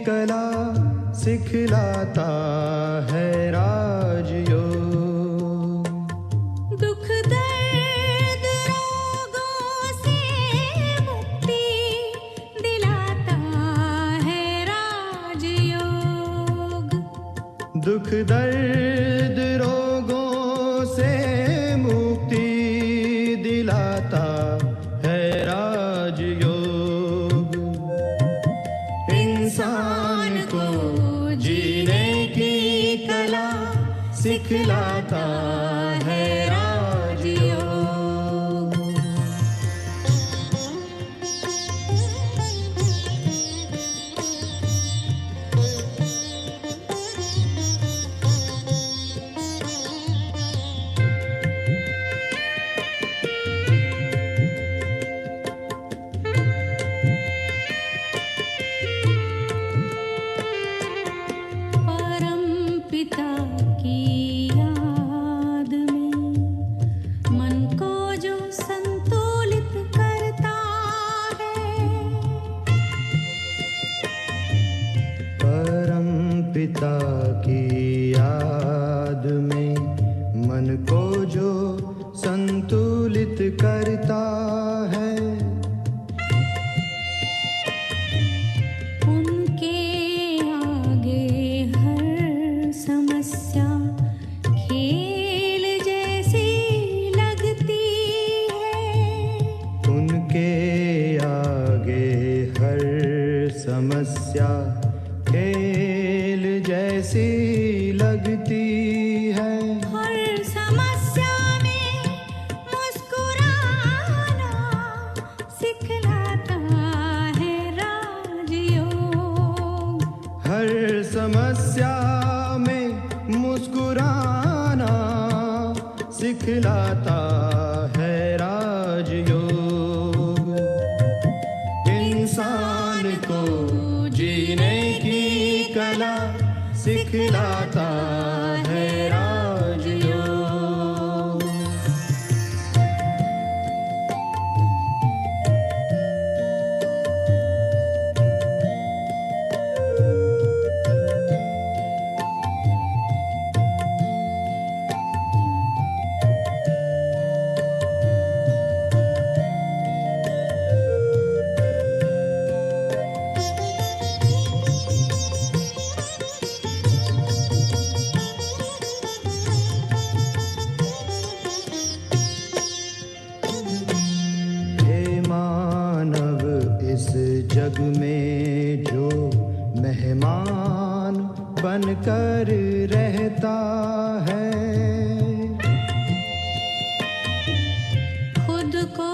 कला सिखलाता है राजयोग। दुख दर्द रोगों से मुक्ति दिलाता है राजयोग। दुख दर्द रोगों से मुक्ति दिलाता है राजयोग। इंसान को जीने की कला सिखलाता है राजयोग। परम पिता की याद में मन को जो संतुलित करता है। परम पिता की याद में मन को जो संतुलित करता है। उनके आगे हर समस्या खेल जैसी लगती है। उनके आगे हर समस्या खेल जैसी लगती है। हर समस्या में मुस्कुराना सिखलाता है राजयोग। हर समस्या में मुस्कुराना सिखलाता है राजयोग। इंसान को जीने की कला सिखलाता है राजयोग। हे मानव इस जग में जो मेहमान बनकर रहता है। खुद को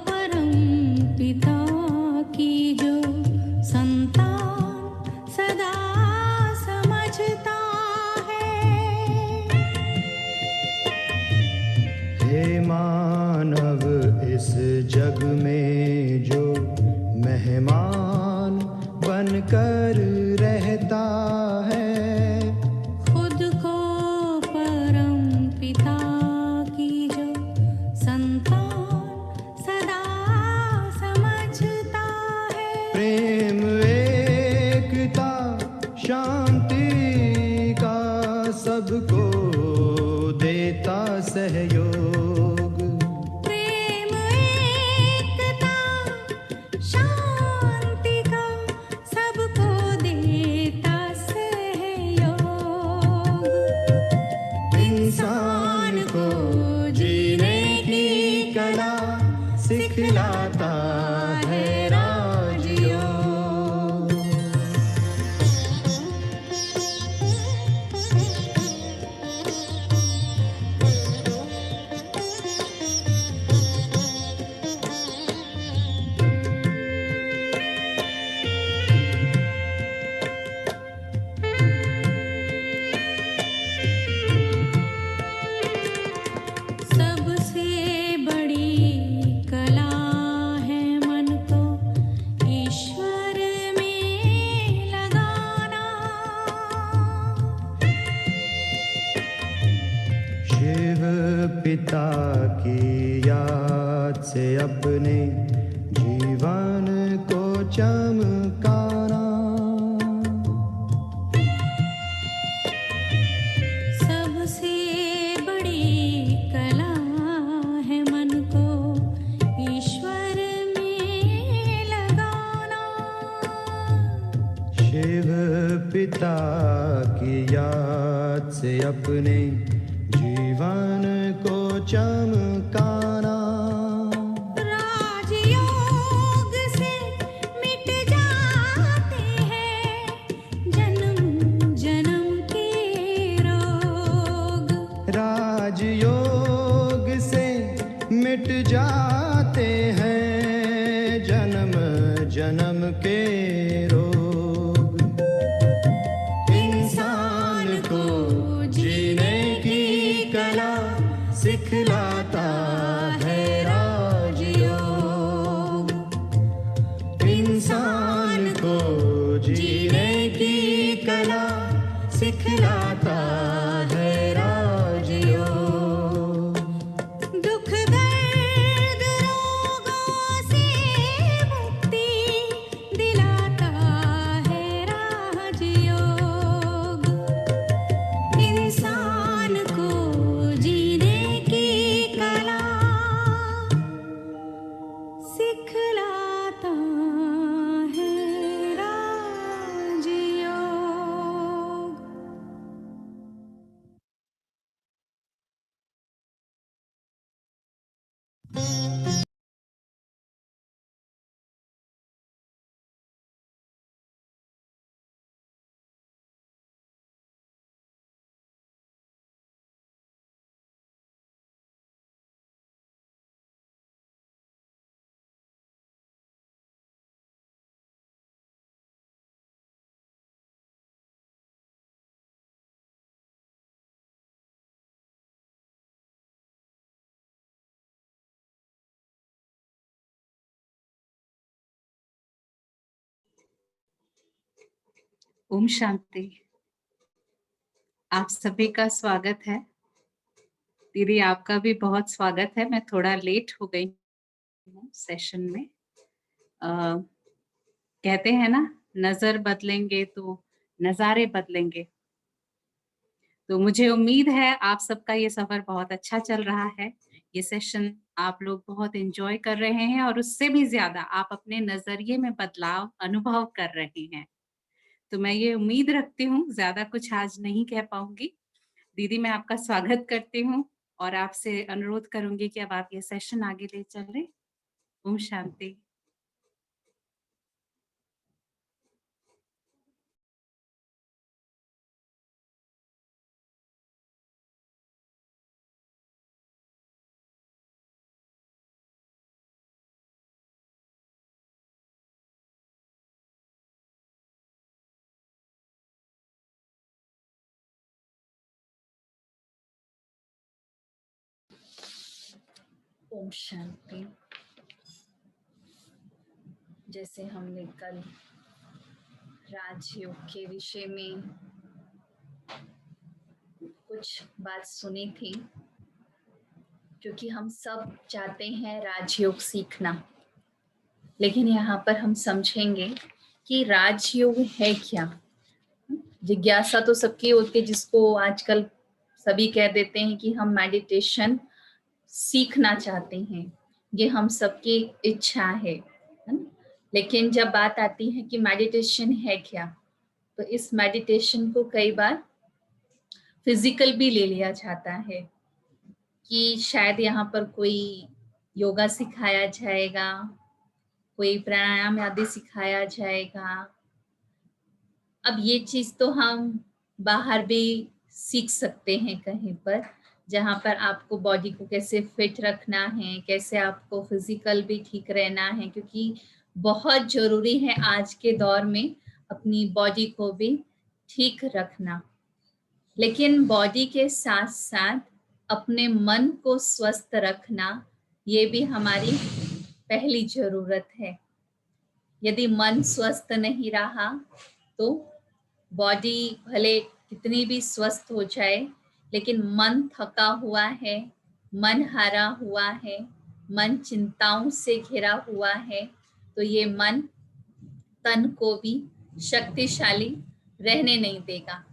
परम पिता की जो संतान सदा समझता है। हे मानव इस जग में जो मेहमान बनकर रहता है। खुद को परम पिता की जो संतान सदा समझता है। प्रेम एकता शांति का सबको देता सहयोग। प्रेम एकता शांति का सबको देता सहयोग। इंसान को जीने की कला सिखलाता है राजयोग। सबसे बड़ी कला है मन को ईश्वर में लगाना। शिव पिता की याद से अपने जीवन को चमकाना। शिव पिता की याद से अपने जीवन को चमकाना। राजयोग से मिट जाते हैं जन्म जन्म के रोग। राजयोग से मिट जाते हैं जन्म जन्म के रोग। इंसान को जीने की कला सिखलाता है राजयोग। इंसान को जीने की कला सिखलाता है राजयोग। दुख दर्द रोगों से मुक्ति दिलाता है राजयोग। इंसान को जीने की कला सिखलाता है राजयोग। ओम शांति। आप सभी का स्वागत है। दीदी आपका भी बहुत स्वागत है। मैं थोड़ा लेट हो गई हूँ सेशन में। कहते हैं ना, नजर बदलेंगे तो नजारे बदलेंगे। तो मुझे उम्मीद है आप सबका ये सफर बहुत अच्छा चल रहा है। ये सेशन आप लोग बहुत एंजॉय कर रहे हैं और उससे भी ज्यादा आप अपने नजरिए में बदलाव अनुभव कर रहे हैं। तो मैं ये उम्मीद रखती हूँ, ज्यादा कुछ आज नहीं कह पाऊंगी। दीदी मैं आपका स्वागत करती हूँ और आपसे अनुरोध करूंगी कि अब आप ये सेशन आगे ले चलें। ओम शांति। ओम शांति। जैसे हमने कल राजयोग के विषय में कुछ बात सुनी थी, क्योंकि हम सब चाहते हैं राजयोग सीखना, लेकिन यहाँ पर हम समझेंगे कि राजयोग है क्या। जिज्ञासा तो सबकी होती है, जिसको आजकल सभी कह देते हैं कि हम मेडिटेशन सीखना चाहते हैं, ये हम सबकी इच्छा है ना? लेकिन जब बात आती है कि मेडिटेशन है क्या, तो इस मेडिटेशन को कई बार फिजिकल भी ले लिया जाता है कि शायद यहाँ पर कोई योगा सिखाया जाएगा, कोई प्राणायाम आदि सिखाया जाएगा। अब ये चीज तो हम बाहर भी सीख सकते हैं कहीं पर, जहाँ पर आपको बॉडी को कैसे फिट रखना है, कैसे आपको फिजिकल भी ठीक रहना है, क्योंकि बहुत जरूरी है आज के दौर में अपनी बॉडी को भी ठीक रखना। लेकिन बॉडी के साथ साथ अपने मन को स्वस्थ रखना, ये भी हमारी पहली जरूरत है। यदि मन स्वस्थ नहीं रहा तो बॉडी भले कितनी भी स्वस्थ हो जाए, लेकिन मन थका हुआ है, मन हारा हुआ है, मन चिंताओं से घिरा हुआ है, तो ये मन तन को भी शक्तिशाली रहने नहीं देगा।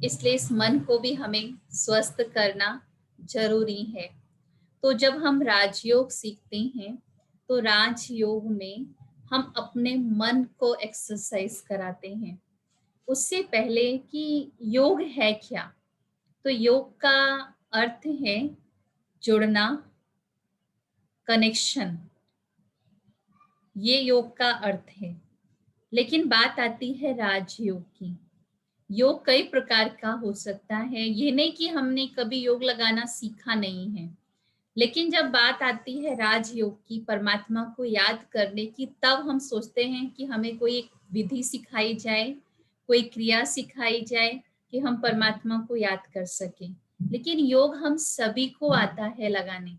इसलिए इस मन को भी हमें स्वस्थ करना जरूरी है। तो जब हम राजयोग सीखते हैं, तो राजयोग में हम अपने मन को एक्सरसाइज कराते हैं। उससे पहले कि योग है क्या, तो योग का अर्थ है जुड़ना, कनेक्शन, ये योग का अर्थ है। लेकिन बात आती है राजयोग की। योग कई प्रकार का हो सकता है, ये नहीं कि हमने कभी योग लगाना सीखा नहीं है, लेकिन जब बात आती है राजयोग की, परमात्मा को याद करने की, तब हम सोचते हैं कि हमें कोई एक विधि सिखाई जाए, कोई क्रिया सिखाई जाए कि हम परमात्मा को याद कर सकें। लेकिन योग हम सभी को आता है लगाने।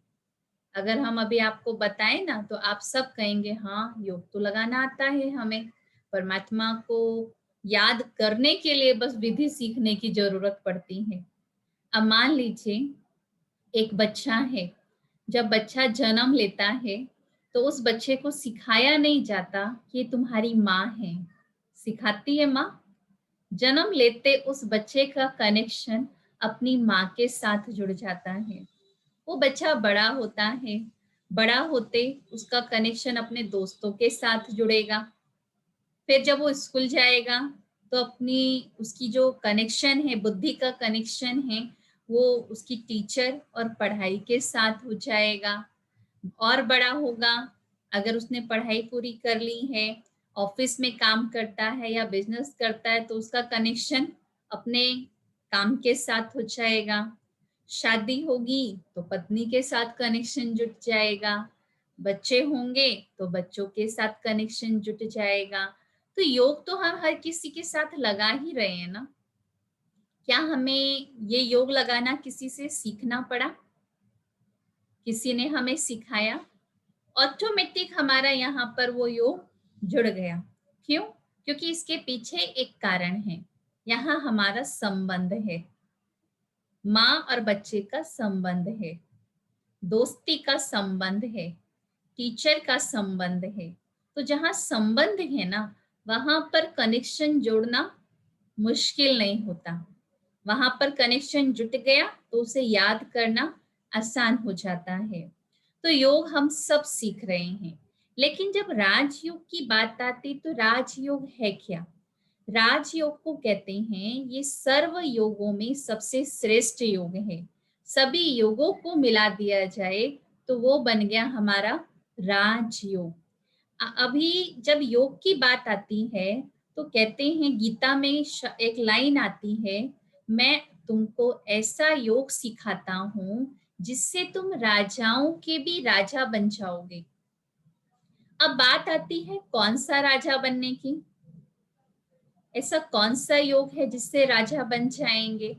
अगर हम अभी आपको बताएं ना, तो आप सब कहेंगे हाँ, योग तो लगाना आता है हमें। परमात्मा को याद करने के लिए बस विधि सीखने की जरूरत पड़ती है। अब मान लीजिए एक बच्चा है, जब बच्चा जन्म लेता है तो उस बच्चे को सिखाया नहीं जाता कि ये तुम्हारी माँ है। सिखाती है माँ? जन्म लेते उस बच्चे का कनेक्शन अपनी माँ के साथ जुड़ जाता है। वो बच्चा बड़ा होता है, बड़ा होते उसका कनेक्शन अपने दोस्तों के साथ जुड़ेगा। फिर जब वो स्कूल जाएगा तो अपनी उसकी जो कनेक्शन है, बुद्धि का कनेक्शन है, वो उसकी टीचर और पढ़ाई के साथ हो जाएगा। और बड़ा होगा, अगर उसने पढ़ाई पूरी कर ली है, ऑफिस में काम करता है या बिजनेस करता है, तो उसका कनेक्शन अपने काम के साथ हो जाएगा। शादी होगी तो पत्नी के साथ कनेक्शन जुट जाएगा। बच्चे होंगे तो बच्चों के साथ कनेक्शन जुट जाएगा। तो योग तो हम हर किसी के साथ लगा ही रहे हैं ना। क्या हमें ये योग लगाना किसी से सीखना पड़ा? किसी ने हमें सिखाया? ऑटोमेटिक हमारा यहाँ पर वो योग जुड़ गया। क्यों? क्योंकि इसके पीछे एक कारण है, यहाँ हमारा संबंध है, माँ और बच्चे का संबंध है, दोस्ती का संबंध है, टीचर का संबंध है। तो जहाँ संबंध है ना, वहां पर कनेक्शन जोड़ना मुश्किल नहीं होता। वहां पर कनेक्शन जुट गया तो उसे याद करना आसान हो जाता है। तो योग हम सब सीख रहे हैं, लेकिन जब राजयोग की बात आती तो राजयोग है क्या? राजयोग को कहते हैं ये सर्व योगों में सबसे श्रेष्ठ योग है। सभी योगों को मिला दिया जाए तो वो बन गया हमारा राजयोग। अभी जब योग की बात आती है तो कहते हैं, गीता में एक लाइन आती है, मैं तुमको ऐसा योग सिखाता हूं जिससे तुम राजाओं के भी राजा बन जाओगे। अब बात आती है कौन सा राजा बनने की? ऐसा कौन सा योग है जिससे राजा बन जाएंगे?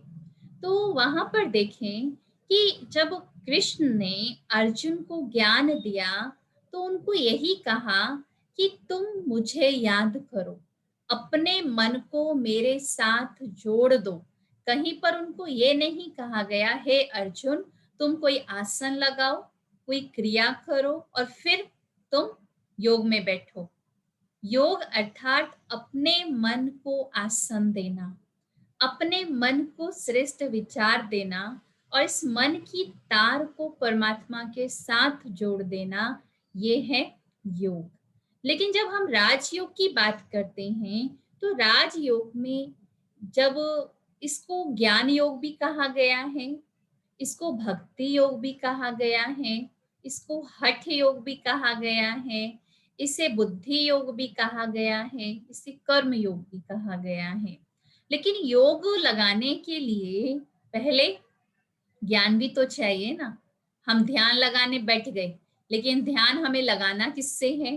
तो वहां पर देखें कि जब कृष्ण ने अर्जुन को ज्ञान दिया तो उनको यही कहा कि तुम मुझे याद करो, अपने मन को मेरे साथ जोड़ दो। कहीं पर उनको ये नहीं कहा गया, हे अर्जुन तुम कोई आसन लगाओ, कोई क्रिया करो और फिर तुम योग में बैठो। योग अर्थात अपने मन को आसन देना, अपने मन को श्रेष्ठ विचार देना और इस मन की तार को परमात्मा के साथ जोड़ देना, ये है योग। लेकिन जब हम राजयोग की बात करते हैं तो राजयोग में जब इसको ज्ञान योग भी कहा गया है, इसको भक्ति योग भी कहा गया है, इसको हठ योग भी कहा गया है, इसे बुद्धि योग भी कहा गया है, इसे कर्म योग भी कहा गया है। लेकिन योग लगाने के लिए पहले ज्ञान भी तो चाहिए ना। हम ध्यान लगाने बैठ गए, लेकिन ध्यान हमें लगाना किससे है,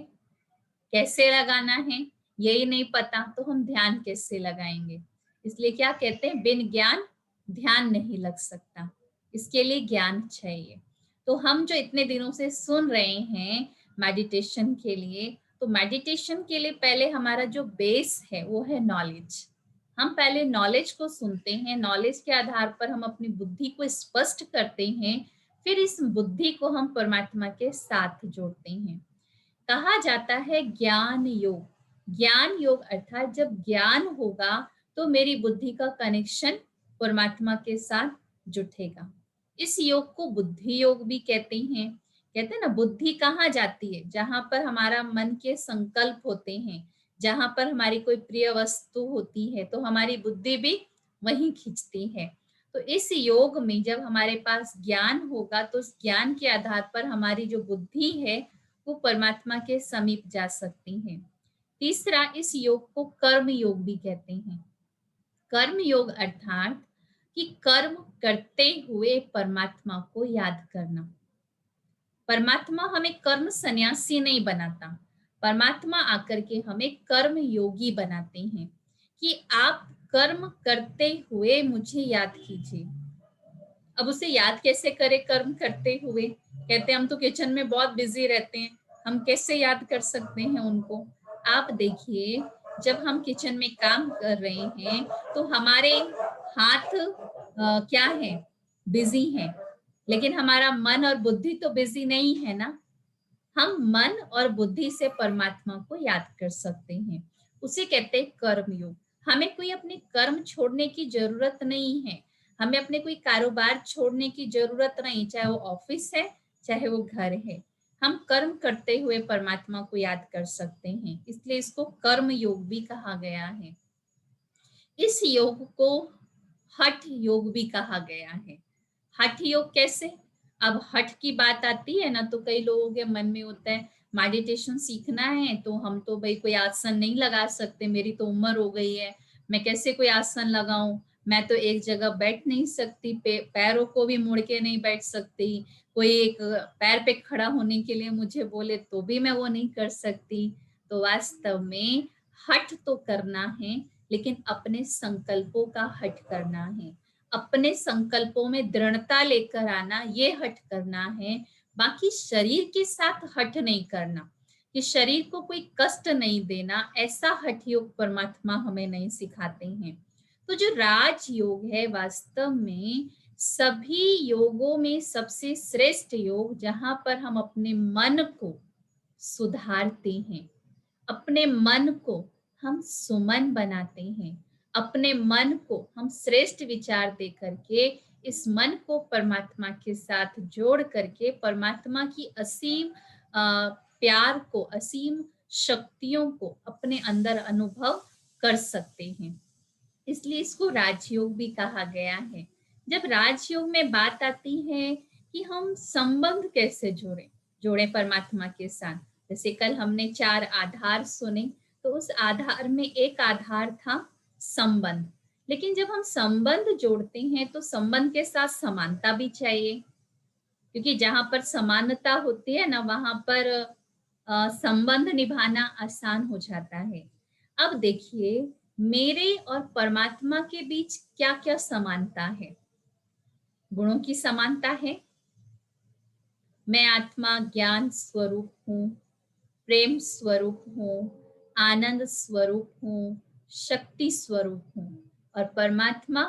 कैसे लगाना है, यही नहीं पता, तो हम ध्यान कैसे लगाएंगे? इसलिए क्या कहते हैं, बिन ज्ञान ध्यान नहीं लग सकता, इसके लिए ज्ञान चाहिए। तो हम जो इतने दिनों से सुन रहे हैं मेडिटेशन के लिए, तो मेडिटेशन के लिए पहले हमारा जो बेस है वो है नॉलेज। हम पहले नॉलेज को सुनते हैं, नॉलेज के आधार पर हम अपनी बुद्धि को स्पष्ट करते हैं, फिर इस बुद्धि को हम परमात्मा के साथ जोड़ते हैं। कहा जाता है ज्ञान योग। ज्ञान योग अर्थात जब ज्ञान होगा तो मेरी बुद्धि का कनेक्शन परमात्मा के साथ जुटेगा। इस योग को बुद्धि योग भी कहते हैं। कहते हैं ना, बुद्धि कहाँ जाती है? जहां पर हमारा मन के संकल्प होते हैं, जहां पर हमारी कोई प्रिय वस्तु होती है तो हमारी बुद्धि भी वहीं खींचती है। तो इस योग में जब हमारे पास ज्ञान होगा तो उस ज्ञान के आधार पर हमारी जो बुद्धि है वो परमात्मा के समीप जा सकती है। तीसरा, इस योग को कर्म योग भी कहते हैं। कर्म योग अर्थात कि कर्म करते हुए परमात्मा को याद करना। परमात्मा हमें कर्म सन्यासी नहीं बनाता, परमात्मा आकर के हमें कर्म योगी बनाते हैं कि आप कर्म करते हुए मुझे याद कीजिए। अब उसे याद कैसे करें कर्म करते हुए? कहते हैं हम तो किचन में बहुत बिजी रहते हैं, हम कैसे याद कर सकते हैं उनको? आप देखिए, जब हम किचन में काम कर रहे हैं तो हमारे हाथ क्या है? बिजी हैं, लेकिन हमारा मन और बुद्धि तो बिजी नहीं है ना। हम मन और बुद्धि से परमात्मा को याद कर सकते हैं, उसे कहते हैं कर्म योग। हमें कोई अपने कर्म छोड़ने की जरूरत नहीं है, हमें अपने कोई कारोबार छोड़ने की जरूरत नहीं, चाहे वो ऑफिस है चाहे वो घर है, हम कर्म करते हुए परमात्मा को याद कर सकते हैं, इसलिए इसको कर्म योग भी कहा गया है। इस योग को हठ योग भी कहा गया है। हठ योग कैसे? अब हठ की बात आती है ना तो कई लोगों के मन में होता है मेडिटेशन सीखना है तो हम तो भाई कोई आसन नहीं लगा सकते, मेरी तो उम्र हो गई है, मैं कैसे कोई आसन लगाऊं, मैं तो एक जगह बैठ नहीं सकती, पैरों को भी मुड़ के नहीं बैठ सकती, कोई एक पैर पे खड़ा होने के लिए मुझे बोले तो भी मैं वो नहीं कर सकती। तो वास्तव में हठ तो करना है, लेकिन अपने संकल्पों का हठ करना है, अपने संकल्पों में दृढ़ता लेकर आना, ये हठ करना है। बाकी शरीर के साथ हठ नहीं करना कि शरीर को कोई कष्ट नहीं देना, ऐसा हठ योग परमात्मा हमें नहीं सिखाते हैं। तो जो राज योग है वास्तव में सभी योगों में सबसे श्रेष्ठ योग, जहां पर हम अपने मन को सुधारते हैं, अपने मन को हम सुमन बनाते हैं, अपने मन को हम श्रेष्ठ विचार दे करके इस मन को परमात्मा के साथ जोड़ करके परमात्मा की असीम प्यार को, असीम शक्तियों को अपने अंदर अनुभव कर सकते हैं। इसलिए इसको राजयोग भी कहा गया है। जब राजयोग में बात आती है कि हम संबंध कैसे जोड़े परमात्मा के साथ, जैसे कल हमने 4 आधार सुने, तो उस आधार में एक आधार था संबंध। लेकिन जब हम संबंध जोड़ते हैं तो संबंध के साथ समानता भी चाहिए, क्योंकि जहां पर समानता होती है ना वहां पर संबंध निभाना आसान हो जाता है। अब देखिए, मेरे और परमात्मा के बीच क्या क्या समानता है? गुणों की समानता है। मैं आत्मा ज्ञान स्वरूप हूँ, प्रेम स्वरूप हूँ, आनंद स्वरूप हूँ, शक्ति स्वरूप हूँ, और परमात्मा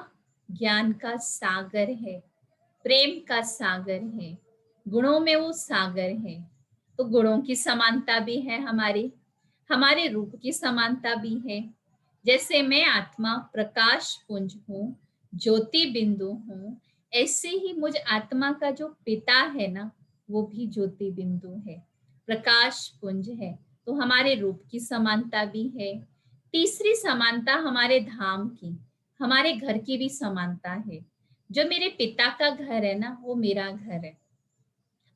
ज्ञान का सागर है, प्रेम का सागर है, गुणों में वो सागर है। तो गुणों की समानता भी है, हमारे रूप की समानता भी है। जैसे मैं आत्मा प्रकाश पुंज हूँ, ज्योति बिंदु हूँ, ऐसे ही मुझ आत्मा का जो पिता है ना वो भी ज्योति बिंदु है, प्रकाश पुंज है। तो हमारे रूप की समानता भी है। तीसरी समानता हमारे धाम की, हमारे घर की भी समानता है। जो मेरे पिता का घर है ना वो मेरा घर है।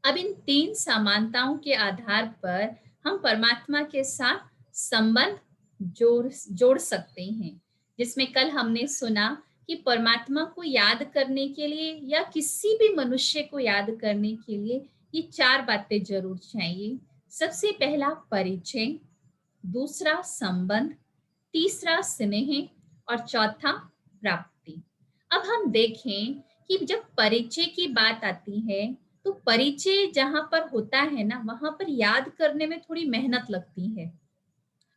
अब इन 3 समानताओं के आधार पर हम परमात्मा के साथ संबंध जोड़ सकते हैं, जिसमें कल हमने सुना कि परमात्मा को याद करने के लिए या किसी भी मनुष्य को याद करने के लिए ये 4 बातें जरूर चाहिए। सबसे पहला परिचय, दूसरा संबंध, तीसरा स्नेह और चौथा प्राप्ति। अब हम देखें कि जब परिचय की बात आती है तो परिचय जहां पर होता है ना वहां पर याद करने में थोड़ी मेहनत लगती है।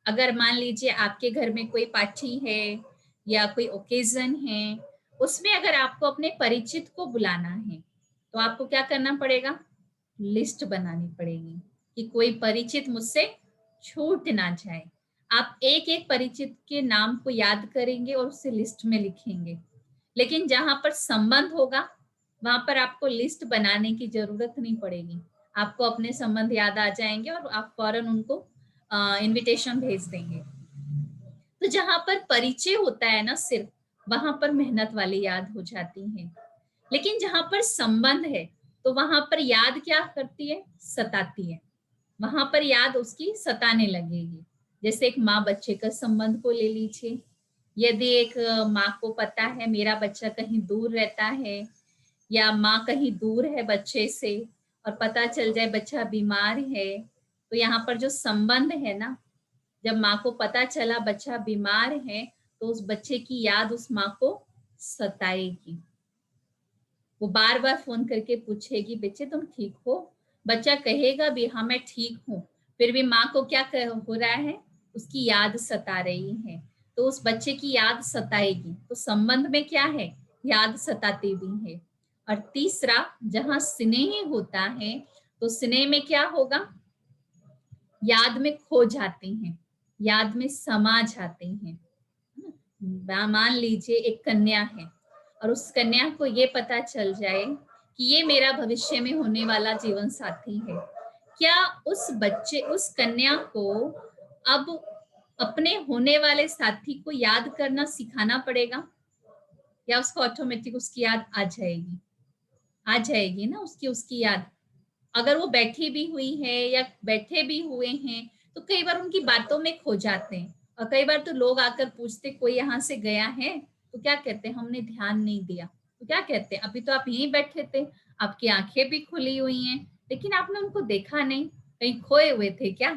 अगर मान लीजिए आपके घर में कोई पार्टी है या कोई ओकेजन है, उसमें अगर आपको अपने परिचित को बुलाना है तो आपको क्या करना पड़ेगा? लिस्ट बनानी पड़ेगी कि कोई परिचित मुझसे छूट ना जाए। आप एक एक परिचित के नाम को याद करेंगे और उसे लिस्ट में लिखेंगे। लेकिन जहां पर संबंध होगा वहां पर आपको लिस्ट बनाने की जरूरत नहीं पड़ेगी, आपको अपने संबंध याद आ जाएंगे और आप फौरन उनको इनविटेशन भेज देंगे। तो जहां पर परिचय होता है ना सिर्फ, वहां पर मेहनत वाली याद हो जाती है। लेकिन जहां पर संबंध है तो वहां पर याद क्या करती है, सताती है। वहां पर याद उसकी सताने लगेगी। जैसे एक माँ बच्चे का संबंध को ले लीजिए। यदि एक माँ को पता है मेरा बच्चा कहीं दूर रहता है, या माँ कहीं दूर है बच्चे से और पता चल जाए बच्चा बीमार है, तो यहाँ पर जो संबंध है ना, जब माँ को पता चला बच्चा बीमार है तो उस बच्चे की याद उस माँ को सताएगी। वो बार बार फोन करके पूछेगी, बच्चे तुम ठीक हो? बच्चा कहेगा भी हाँ मैं ठीक हूँ, फिर भी माँ को क्या हो रहा है, उसकी याद सता रही है, तो उस बच्चे की याद सताएगी। तो संबंध में क्या है, याद सताती भी है। और तीसरा, जहाँ स्नेह होता है तो स्नेह में क्या होगा, याद में खो जाते हैं, याद में समा जाते हैं। मान लीजिए एक कन्या है और उस कन्या को ये पता चल जाए कि ये मेरा भविष्य में होने वाला जीवन साथी है, क्या उस कन्या को अब अपने होने वाले साथी को याद करना सिखाना पड़ेगा, या उसको ऑटोमेटिक उसकी याद आ जाएगी? आ जाएगी ना उसकी याद। अगर वो बैठी भी हुई है या बैठे भी हुए हैं तो कई बार उनकी बातों में खो जाते हैं। और कई बार तो लोग आकर पूछते कोई यहाँ से गया है, तो क्या कहते हैं, हमने ध्यान नहीं दिया। तो क्या कहते हैं, अभी तो आप यहीं बैठे थे, आपकी आंखें भी खुली हुई हैं, लेकिन आपने उनको देखा नहीं, कहीं खोए हुए थे क्या?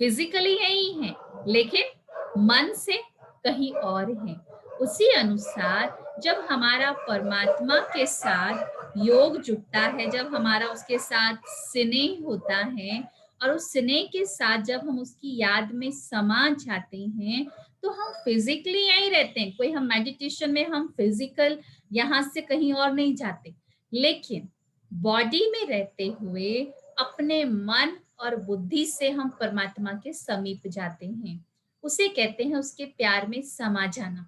फिजिकली यही है लेकिन मन से कहीं और है। उसी अनुसार जब हमारा परमात्मा के साथ योग जुटता है, जब हमारा उसके साथ स्नेह होता है और उस स्नेह के साथ जब हम उसकी याद में समा जाते हैं, तो हम फिजिकली यहीं रहते हैं। कोई हम मेडिटेशन में हम फिजिकल यहाँ से कहीं और नहीं जाते, लेकिन बॉडी में रहते हुए अपने मन और बुद्धि से हम परमात्मा के समीप जाते हैं। उसे कहते हैं उसके प्यार में समा जाना।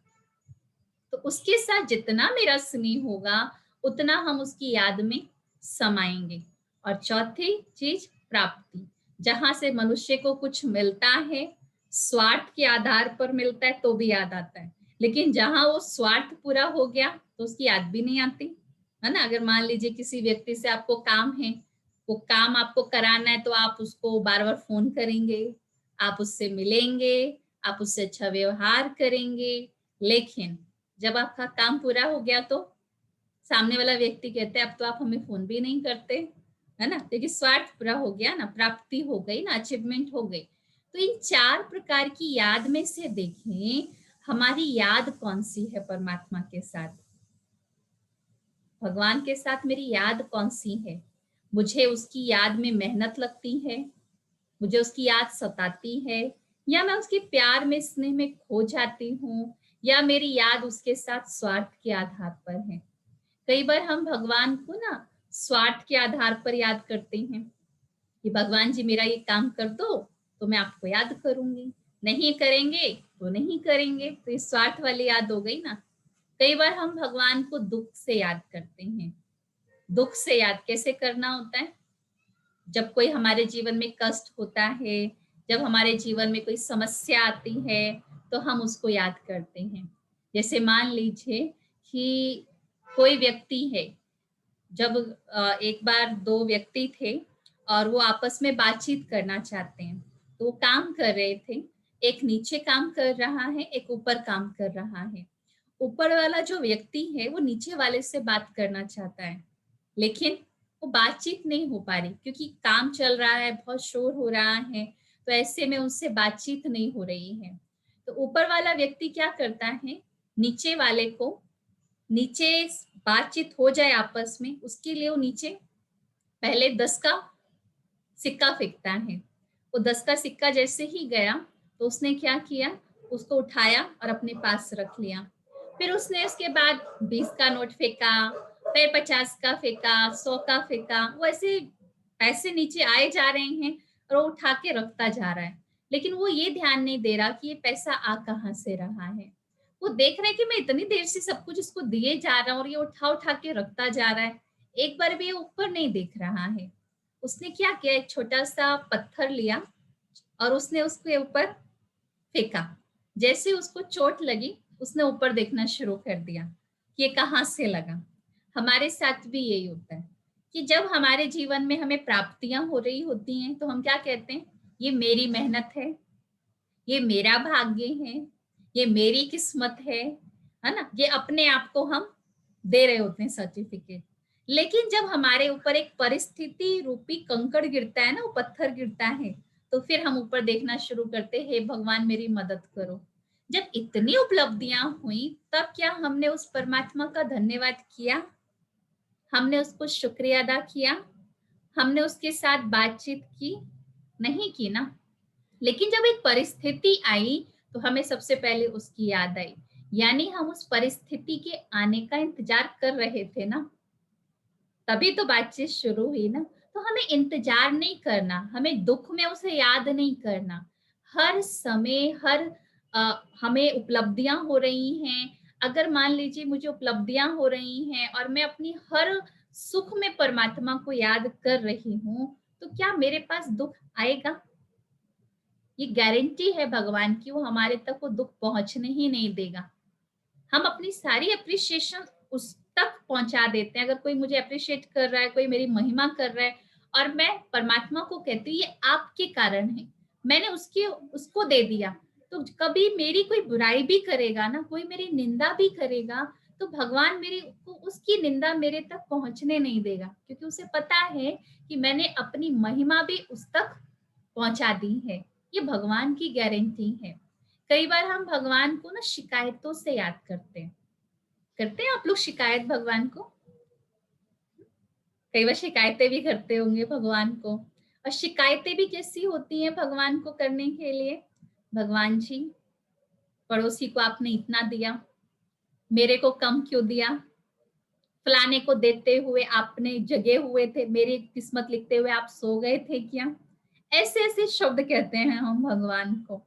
तो उसके साथ जितना मेरा स्नेह होगा उतना हम उसकी याद में समाएंगे। और चौथी चीज, प्राप्ति। जहां से मनुष्य को कुछ मिलता है, स्वार्थ के आधार पर मिलता है तो भी याद आता है, लेकिन जहां वो स्वार्थ पूरा हो गया तो उसकी याद भी नहीं आती, है ना। अगर मान लीजिए किसी व्यक्ति से आपको काम है, वो काम आपको कराना है, तो आप उसको बार बार फोन करेंगे, आप उससे मिलेंगे, आप उससे अच्छा व्यवहार करेंगे, लेकिन जब आपका काम पूरा हो गया तो सामने वाला व्यक्ति कहते हैं अब तो आप हमें फोन भी नहीं करते, है ना। देखिए स्वार्थ पूरा हो गया ना, प्राप्ति हो गई ना, अचीवमेंट हो गई। तो इन 4 प्रकार की याद में से देखें हमारी याद कौन सी है परमात्मा के साथ, भगवान के साथ मेरी याद कौन सी है। मुझे उसकी याद में मेहनत लगती है, मुझे उसकी याद सताती है, या मैं उसके प्यार में स्नेह में खो जाती हूँ, या मेरी याद उसके साथ स्वार्थ के आधार पर है। कई बार हम भगवान को ना स्वार्थ के आधार पर याद करते हैं कि भगवान जी मेरा ये काम कर दो तो मैं आपको याद करूंगी, नहीं करेंगे तो नहीं करेंगे, तो ये स्वार्थ वाली याद हो गई ना। कई बार हम भगवान को दुख से याद करते हैं। दुख से याद कैसे करना होता है, जब कोई हमारे जीवन में कष्ट होता है, जब हमारे जीवन में कोई समस्या आती है तो हम उसको याद करते हैं। जैसे मान लीजिए कि कोई व्यक्ति है, जब एक बार 2 व्यक्ति थे और वो आपस में बातचीत करना चाहते हैं, तो वो काम कर रहे थे, एक नीचे काम कर रहा है, एक ऊपर काम कर रहा है। ऊपर वाला जो व्यक्ति है वो नीचे वाले से बात करना चाहता है, लेकिन वो बातचीत नहीं हो पा रही क्योंकि काम चल रहा है, बहुत शोर हो रहा है, तो ऐसे में उससे बातचीत नहीं हो रही है। तो ऊपर वाला व्यक्ति क्या करता है, नीचे वाले को, नीचे बातचीत हो जाए आपस में, उसके लिए वो नीचे पहले 10 का सिक्का फेंकता है। वो 10 का सिक्का जैसे ही गया तो उसने क्या किया, उसको उठाया और अपने पास रख लिया। फिर उसने उसके बाद 20 का नोट फेंका, फिर 50 का फेंका, 100 का फेंका। वो ऐसे पैसे नीचे आए जा रहे हैं और वो उठा के रखता जा रहा है, लेकिन वो ये ध्यान नहीं दे रहा कि ये पैसा आ कहाँ से रहा है। वो देख रहे हैं कि मैं इतनी देर से सब कुछ इसको दिए जा रहा हूँ और ये उठा उठा के रखता जा रहा है, एक बार भी ये ऊपर नहीं देख रहा है। उसने क्या किया, एक छोटा सा पत्थर लिया और उसने उसके ऊपर फेंका, जैसे उसको चोट लगी उसने ऊपर देखना शुरू कर दिया कि ये कहाँ से लगा। हमारे साथ भी यही होता है कि जब हमारे जीवन में हमें प्राप्तियां हो रही होती हैं तो हम क्या कहते हैं, ये मेरी मेहनत है, ये मेरा भाग्य है, ये मेरी किस्मत है ना। ये अपने आप को हम दे रहे होते हैं सर्टिफिकेट। लेकिन जब हमारे ऊपर एक परिस्थिति रूपी कंकड़ गिरता है ना, वो पत्थर गिरता है, तो फिर हम ऊपर देखना शुरू करते हैं, हे भगवान मेरी मदद करो। जब इतनी उपलब्धियां हुई तब क्या हमने उस परमात्मा का धन्यवाद किया? हमने उसको शुक्रिया अदा किया? हमने उसके साथ बातचीत की? नहीं की ना। लेकिन जब एक परिस्थिति आई तो हमें सबसे पहले उसकी याद आई, यानी हम उस परिस्थिति के आने का इंतजार कर रहे थे ना, तभी तो बातचीत शुरू हुई ना। तो हमें इंतजार नहीं करना, हमें दुख में उसे याद नहीं करना। हर समय हमें उपलब्धियां हो रही हैं। अगर मान लीजिए मुझे उपलब्धियां हो रही हैं और मैं अपनी हर सुख में परमात्मा को याद कर रही हूँ, तो क्या मेरे पास दुख आएगा? ये गारंटी है भगवान की, वो हमारे तक वो दुख पहुंचने ही नहीं देगा। हम अपनी सारी अप्रिशिएशन उस तक पहुंचा देते हैं। अगर कोई मुझे अप्रिशिएट कर रहा है, कोई मेरी महिमा कर रहा है, और मैं परमात्मा को कहती हूँ ये आपके कारण है, मैंने उसको दे दिया, तो कभी मेरी कोई बुराई भी करेगा ना, कोई मेरी निंदा भी करेगा, तो भगवान मेरी उसकी निंदा मेरे तक पहुंचने नहीं देगा, क्योंकि उसे पता है कि मैंने अपनी महिमा भी उस तक पहुंचा दी है। ये भगवान की गारंटी है। कई बार हम भगवान को ना शिकायतों से याद करते हैं आप लोग शिकायत भगवान को? कई बार शिकायतें भी करते होंगे भगवान को। और शिकायतें भी कैसी होती हैं भगवान को करने के लिए? भगवान जी, पड़ोसी को आपने इतना दिया, मेरे को कम क्यों दिया? फलाने को देते हुए आपने जगे हुए थे, मेरी किस्मत लिखते हुए आप सो गए थे क्या? ऐसे ऐसे शब्द कहते हैं हम भगवान को।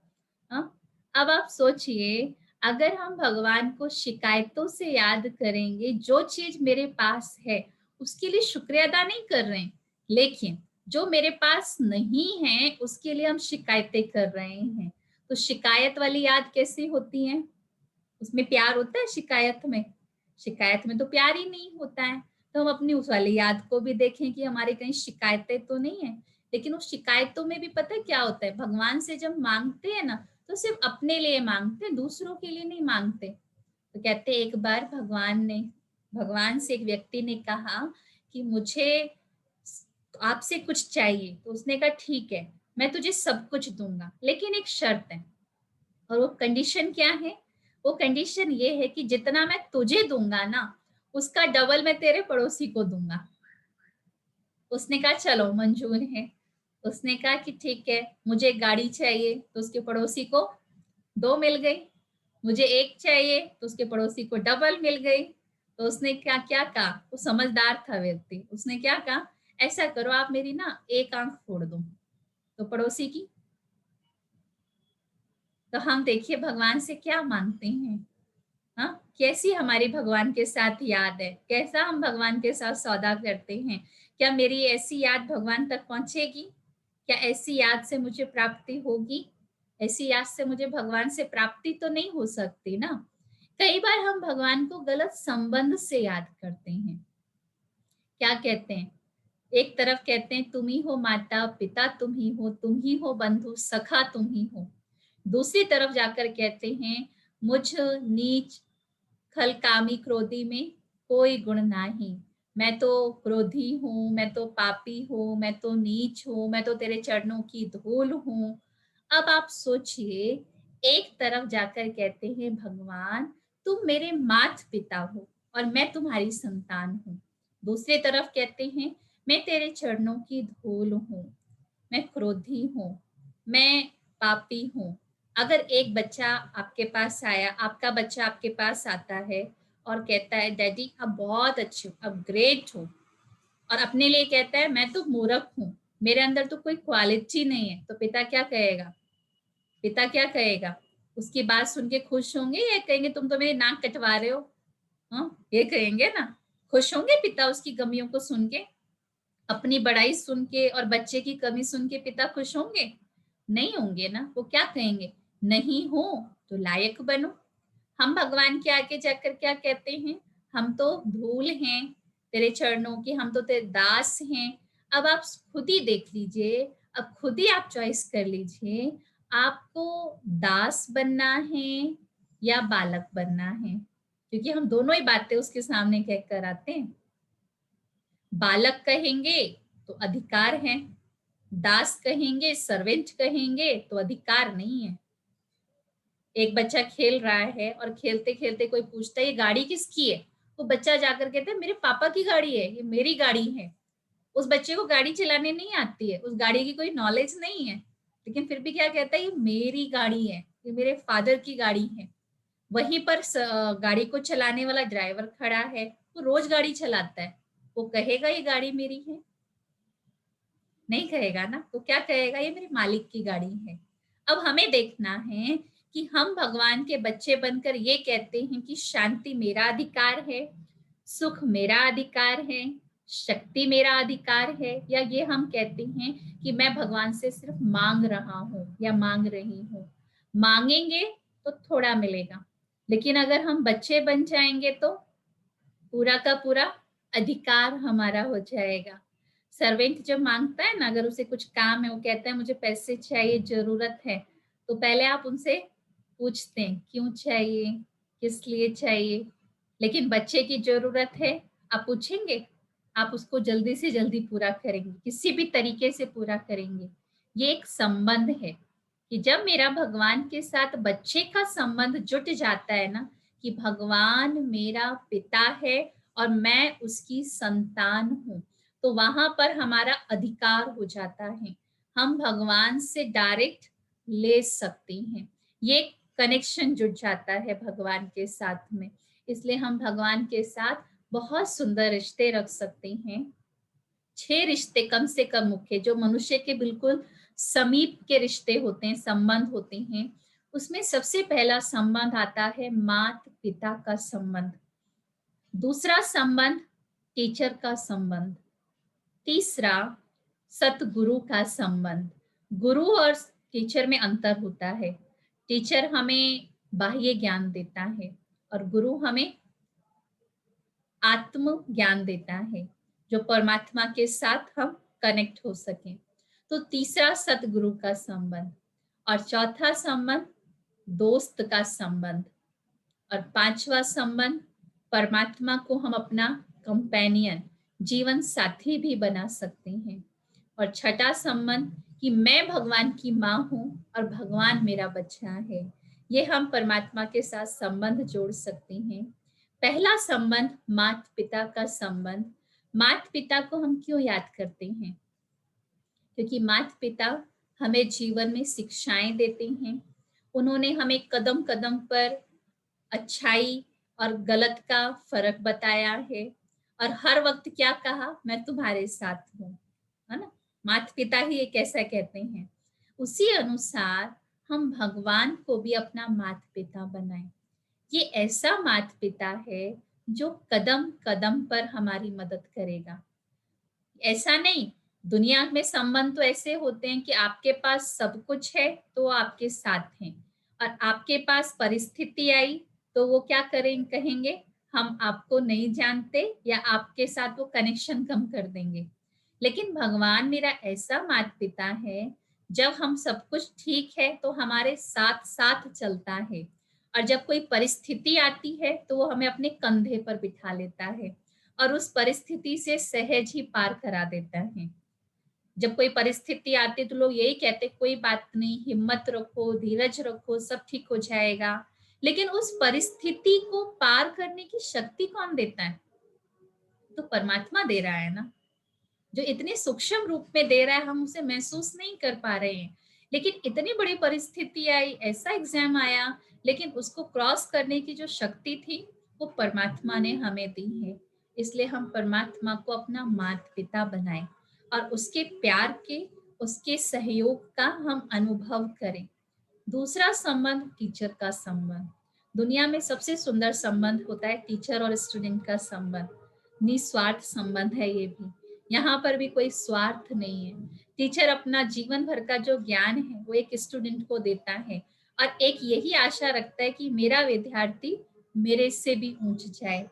हाँ? अब आप सोचिए, अगर हम भगवान को शिकायतों से याद करेंगे, जो चीज मेरे पास है उसके लिए शुक्रिया अदा नहीं कर रहे हैं, लेकिन जो मेरे पास नहीं है उसके लिए हम शिकायतें कर रहे हैं, तो शिकायत वाली याद कैसी होती है? उसमें प्यार होता है शिकायत में? शिकायत में तो प्यार ही नहीं होता है। तो हम अपनी उस वाली याद को भी देखें कि हमारी कहीं शिकायतें तो नहीं है। लेकिन उस शिकायतों में भी पता है क्या होता है, भगवान से जब मांगते हैं ना तो सिर्फ अपने लिए मांगते हैं, दूसरों के लिए नहीं मांगते। तो कहते एक बार भगवान से एक व्यक्ति ने कहा कि मुझे आपसे कुछ चाहिए, तो उसने कहा ठीक है मैं तुझे सब कुछ दूंगा, लेकिन एक शर्त है। और वो कंडीशन क्या है? वो कंडीशन ये है कि जितना मैं तुझे दूंगा ना उसका डबल मैं तेरे पड़ोसी को दूंगा। उसने कहा चलो मंजूर है। उसने कहा कि ठीक है, मुझे गाड़ी चाहिए तो उसके पड़ोसी को 2 मिल गई, मुझे 1 चाहिए तो उसके पड़ोसी को डबल मिल गई। तो उसने क्या क्या कहा, वो समझदार था व्यक्ति, उसने क्या कहा, ऐसा करो आप मेरी ना 1 आंख फोड़ दो। तो पड़ोसी की। तो हम देखिए भगवान से क्या मांगते हैं। हाँ, कैसी हमारी भगवान के साथ याद है, कैसा हम भगवान के साथ सौदा करते हैं। क्या मेरी ऐसी याद भगवान तक पहुंचेगी? क्या ऐसी याद से मुझे प्राप्ति होगी? ऐसी याद से मुझे भगवान से प्राप्ति तो नहीं हो सकती ना। कई बार हम भगवान को गलत संबंध से याद करते हैं। क्या कहते हैं, एक तरफ कहते हैं तुम ही हो माता पिता, तुम ही हो बंधु सखा, तुम ही हो। दूसरी तरफ जाकर कहते हैं मुझ नीच खल कामी क्रोधी में कोई गुण नहीं, मैं तो क्रोधी हूँ, मैं तो पापी हूँ, मैं तो नीच हूँ, मैं तो तेरे चरणों की धूल हूँ। अब आप सोचिए, एक तरफ जाकर कहते हैं भगवान तुम मेरे माता पिता हो और मैं तुम्हारी संतान हूँ, दूसरी तरफ कहते हैं मैं तेरे चरणों की धूल हूँ, मैं क्रोधी हूँ, मैं पापी हूँ। अगर एक बच्चा आपके पास आया, आपका बच्चा आपके पास आता है और कहता है डैडी आप बहुत अच्छे हो, आप ग्रेट हो, और अपने लिए कहता है मैं तो मूर्ख हूँ, मेरे अंदर तो कोई क्वालिटी नहीं है, तो पिता क्या कहेगा? पिता क्या कहेगा? उसकी बात सुन के खुश होंगे या कहेंगे तुम तो मेरी नाक कटवा रहे हो? हाँ, ये कहेंगे ना। खुश होंगे पिता उसकी कमियों को सुन के? अपनी बड़ाई सुन के और बच्चे की कमी सुन के पिता खुश होंगे? नहीं होंगे ना। वो क्या कहेंगे, नहीं हूं तो लायक बनो। हम भगवान के आगे जाकर क्या कहते हैं, हम तो धूल हैं तेरे चरणों की, हम तो तेरे दास हैं। अब आप खुद ही देख लीजिए, अब खुद ही आप चॉइस कर लीजिए, आपको दास बनना है या बालक बनना है, क्योंकि हम दोनों ही बातें उसके सामने कह कर आते हैं। बालक कहेंगे तो अधिकार है, दास कहेंगे, सर्वेंट कहेंगे तो अधिकार नहीं है। एक बच्चा खेल रहा है और खेलते खेलते कोई पूछता है ये गाड़ी किसकी है, तो बच्चा जाकर कहता है मेरे पापा की गाड़ी है, ये मेरी गाड़ी है। उस बच्चे को गाड़ी चलाने नहीं आती है, उस गाड़ी की कोई नॉलेज नहीं है, लेकिन फिर भी क्या कहता है ये मेरी गाड़ी है, ये मेरे फादर की गाड़ी है। वहीं पर गाड़ी को चलाने वाला ड्राइवर खड़ा है, वो रोज गाड़ी चलाता है, वो कहेगा ये गाड़ी मेरी है? नहीं कहेगा ना। तो क्या कहेगा, ये मेरे मालिक की गाड़ी है। अब हमें देखना है कि हम भगवान के बच्चे बनकर ये कहते हैं कि शांति मेरा अधिकार है, सुख मेरा अधिकार है, शक्ति मेरा अधिकार है, या ये हम कहते हैं कि मैं भगवान से सिर्फ मांग रहा हूं या मांग रही हूं। मांगेंगे तो थोड़ा मिलेगा, लेकिन अगर हम बच्चे बन जाएंगे तो पूरा का पूरा अधिकार हमारा हो जाएगा। सर्वेंट जब मांगता है ना, अगर उसे कुछ काम है, वो कहता है मुझे पैसे चाहिए, जरूरत है, तो पहले आप उनसे पूछते हैं क्यों चाहिए, किस लिए चाहिए। लेकिन बच्चे की जरूरत है, आप पूछेंगे, आप उसको जल्दी से जल्दी पूरा करेंगे, किसी भी तरीके से पूरा करेंगे। ये एक संबंध है कि जब मेरा भगवान के साथ बच्चे का संबंध जुट जाता है ना, कि भगवान मेरा पिता है और मैं उसकी संतान हूं, तो वहां पर हमारा अधिकार हो जाता है, हम भगवान से डायरेक्ट ले सकते हैं। ये कनेक्शन जुड़ जाता है भगवान के साथ में, इसलिए हम भगवान के साथ बहुत सुंदर रिश्ते रख सकते हैं। 6 रिश्ते कम से कम मुख्य, जो मनुष्य के बिल्कुल समीप के रिश्ते होते हैं, संबंध होते हैं, उसमें सबसे पहला संबंध आता है माता पिता का संबंध। दूसरा संबंध टीचर का संबंध। तीसरा सतगुरु का संबंध। गुरु और टीचर में अंतर होता है। टीचर हमें बाह्य ज्ञान देता है और गुरु हमें आत्म ज्ञान देता है, जो परमात्मा के साथ हम कनेक्ट हो सकें। तो तीसरा सतगुरु का संबंध, और चौथा संबंध दोस्त का संबंध, और पांचवा संबंध परमात्मा को हम अपना कंपेनियन, जीवन साथी भी बना सकते हैं। और छठा संबंध कि मैं भगवान की माँ हूँ और भगवान मेरा बच्चा है, ये हम परमात्मा के साथ संबंध जोड़ सकते हैं। पहला संबंध माता पिता का संबंध। माता पिता को हम क्यों याद करते हैं? क्योंकि माता पिता हमें जीवन में शिक्षाएं देते हैं, उन्होंने हमें कदम कदम पर अच्छाई और गलत का फर्क बताया है, और हर वक्त क्या कहा, मैं तुम्हारे साथ हूँ, है ना। माता पिता ही एक ऐसा कहते हैं। उसी अनुसार हम भगवान को भी अपना माता पिता बनाएं। ये ऐसा माता पिता है जो कदम कदम पर हमारी मदद करेगा। ऐसा नहीं, दुनिया में संबंध तो ऐसे होते हैं कि आपके पास सब कुछ है तो आपके साथ हैं, और आपके पास परिस्थिति आई तो वो क्या कहेंगे हम आपको नहीं जानते, या आपके साथ वो कनेक्शन कम कर देंगे। लेकिन भगवान मेरा ऐसा माता पिता है, जब हम सब कुछ ठीक है तो हमारे साथ साथ चलता है, और जब कोई परिस्थिति आती है तो वो हमें अपने कंधे पर बिठा लेता है और उस परिस्थिति से सहज ही पार करा देता है। जब कोई परिस्थिति आती है तो लोग यही कहते कोई बात नहीं, हिम्मत रखो, धीरज रखो, सब ठीक हो जाएगा। लेकिन उस परिस्थिति को पार करने की शक्ति कौन देता है? तो परमात्मा दे रहा है ना, जो इतने सूक्ष्म रूप में दे रहा है, हम उसे महसूस नहीं कर पा रहे हैं। लेकिन इतनी बड़ी परिस्थिति आई, ऐसा एग्जाम आया, लेकिन उसको क्रॉस करने की जो शक्ति थी वो परमात्मा ने हमें दी है। इसलिए हम परमात्मा को अपना माता पिता बनाएं और उसके प्यार के, उसके सहयोग का हम अनुभव करें। दूसरा संबंध टीचर का संबंध। दुनिया में सबसे सुंदर संबंध होता है टीचर और स्टूडेंट का संबंध। निस्वार्थ संबंध है ये भी, यहाँ पर भी कोई स्वार्थ नहीं है। टीचर अपना जीवन भर का जो ज्ञान है वो एक स्टूडेंट को देता है, और एक यही आशा रखता है कि मेरा विद्यार्थी मेरे से भी ऊंच जाए।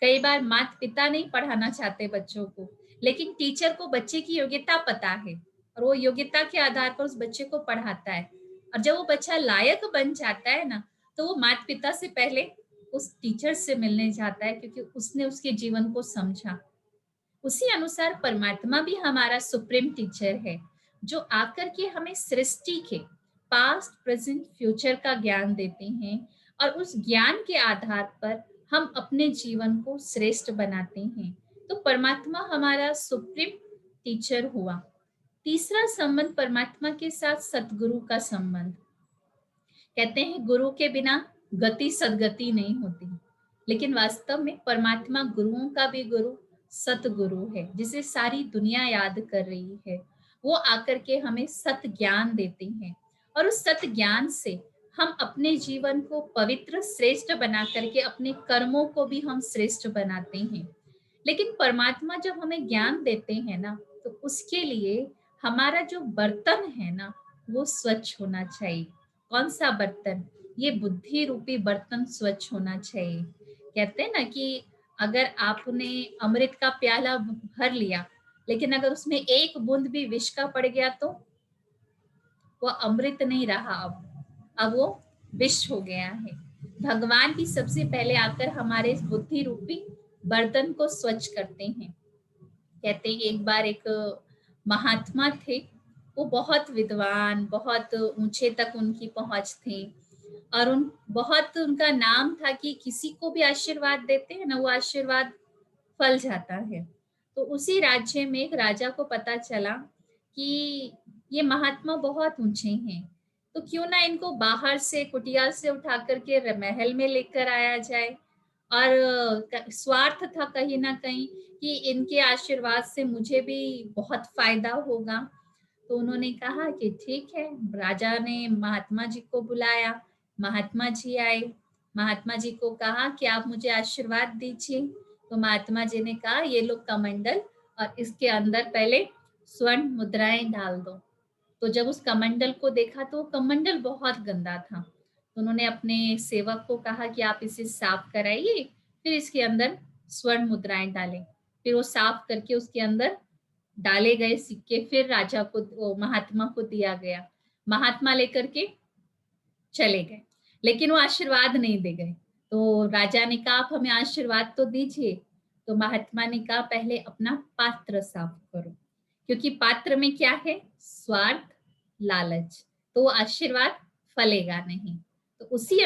कई बार माता पिता नहीं पढ़ाना चाहते बच्चों को, लेकिन टीचर को बच्चे की योग्यता पता है और वो योग्यता के आधार पर उस बच्चे को पढ़ाता है। और जब वो बच्चा लायक बन जाता है ना, तो वो माता पिता से पहले उस टीचर से मिलने जाता है, क्योंकि उसने उसके जीवन को समझा। उसी अनुसार परमात्मा भी हमारा सुप्रीम टीचर है, जो आकर के हमें सृष्टि के पास्ट प्रेजेंट फ्यूचर का ज्ञान देते हैं, और उस ज्ञान के आधार पर हम अपने जीवन को श्रेष्ठ बनाते हैं। तो परमात्मा हमारा सुप्रीम टीचर हुआ। तीसरा संबंध परमात्मा के साथ सतगुरु का संबंध। कहते हैं गुरु के बिना गति सदगति नहीं होती, लेकिन वास्तव में परमात्मा गुरुओं का भी गुरु सतगुरु है, जिसे सारी दुनिया याद कर रही है। वो आकर के हमें सत ज्ञान देते हैं, और उस सत ज्ञान से हम अपने जीवन को पवित्र श्रेष्ठ बना करके अपने कर्मों को भी हम श्रेष्ठ बनाते हैं। लेकिन परमात्मा जब हमें ज्ञान देते हैं ना, तो उसके लिए हमारा जो बर्तन है ना, वो स्वच्छ होना चाहिए। कौन सा बर्तन? ये बुद्धि रूपी बर्तन स्वच्छ होना चाहिए। कहते हैं ना कि अगर आपने अमृत का प्याला भर लिया, लेकिन अगर उसमें एक बूंद भी विष का पड़ गया, तो वो अमृत नहीं रहा, अब वो विष हो गया है। भगवान भी सबसे पहले आकर हमारे इस बुद्धि रूपी बर्तन को स्वच्छ करते हैं। कहते हैं एक बार एक महात्मा थे, वो बहुत विद्वान, बहुत ऊंचे तक उनकी पहुंच थी, और बहुत उनका नाम था कि किसी को भी आशीर्वाद देते हैं ना, वो आशीर्वाद फल जाता है। तो उसी राज्य में एक राजा को पता चला कि ये महात्मा बहुत ऊंचे हैं, तो क्यों ना इनको बाहर से कुटिया से उठा करके महल में लेकर आया जाए। और स्वार्थ था कहीं ना कहीं कि इनके आशीर्वाद से मुझे भी बहुत फायदा होगा। तो उन्होंने कहा कि ठीक है। राजा ने महात्मा जी को बुलाया, महात्मा जी आए, महात्मा जी को कहा कि आप मुझे आशीर्वाद दीजिए। तो महात्मा जी ने कहा ये लो कमंडल, और इसके अंदर पहले स्वर्ण मुद्राएं डाल दो। तो जब उस कमंडल को देखा तो कमंडल बहुत गंदा था। तो उन्होंने अपने सेवक को कहा कि आप इसे साफ कराइए, फिर इसके अंदर स्वर्ण मुद्राएं डालें। फिर वो साफ करके उसके अंदर डाले गए सिक्के फिर राजा को, महात्मा को दिया गया। महात्मा लेकर के चले गए, लेकिन वो आशीर्वाद नहीं दे गए। तो राजा ने कहा आप हमें आशीर्वाद तो दीजिए। तो महात्मा ने कहा पहले अपना पात्र साफ करो, क्योंकि पात्र में क्या है? स्वार्थ, लालच, तो आशीर्वाद फलेगा नहीं। तो उसी